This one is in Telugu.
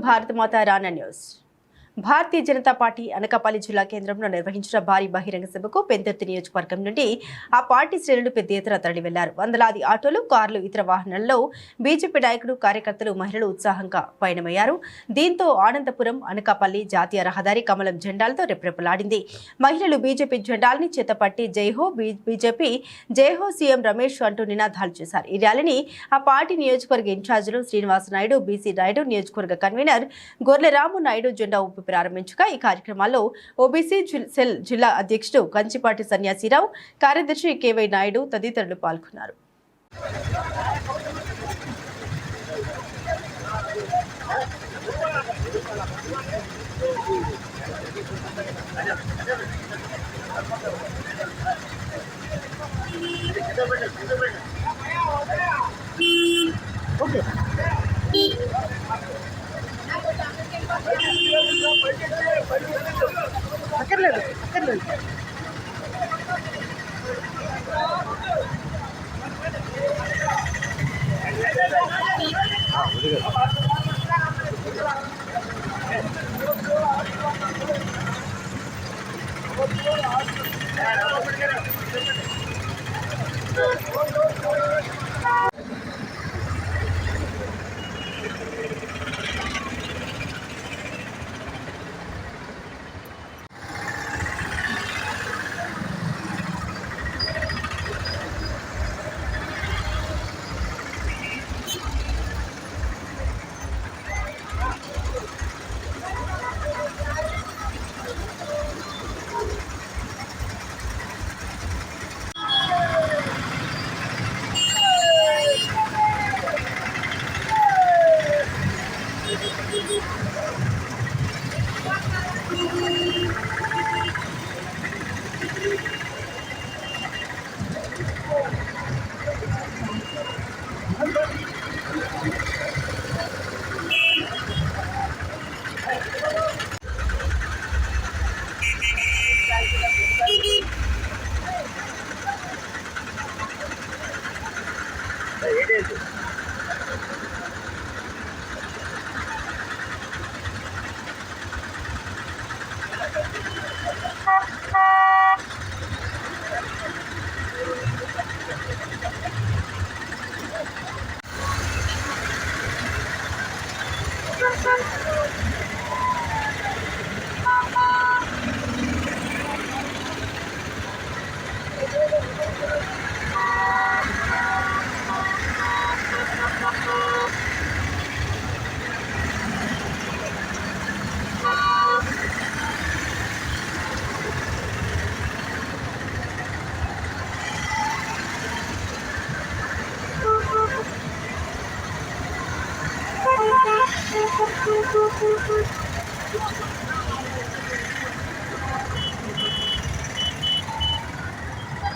భారతమాత రానా న్యూస్. భారతీయ జనతా పార్టీ అనకాపల్లి జిల్లా కేంద్రంలో నిర్వహించిన భారీ బహిరంగ సభకు పెందుర్తి నియోజకవర్గం నుండి ఆ పార్టీ శ్రేణులు పెద్ద ఎత్తున తరలి వెళ్లారు. వందలాది ఆటోలు, కార్లు, ఇతర వాహనాల్లో బీజేపీ నాయకులు, కార్యకర్తలు, మహిళలు ఉత్సాహంగా పయనమయ్యారు. దీంతో ఆనందపురం అనకాపల్లి జాతీయ రహదారి కమలం జెండాలతో రెప్రెపలాడింది. మహిళలు బీజేపీ జెండాలని చేతపట్టి జైహో బీజేపీ, జైహో సీఎం రమేష్ అంటూ నినాదాలు చేశారు. ఈ ర్యాలీని ఆ పార్టీ నియోజకవర్గ ఇన్ఛార్జీలు శ్రీనివాస నాయుడు, బీసీ నాయుడు, నియోజకవర్గ కన్వీనర్ గొర్లెరాము నాయుడు జెండా ఊపి ప్రారంభించగా ఈ కార్యక్రమాల్లో ఓబీసీ సెల్ జిల్లా అధ్యక్షుడు కంచిపాటి సన్యాసిరావు, కార్యదర్శి కేవై నాయుడు తదితరులు పాల్గొన్నారు. Thank you.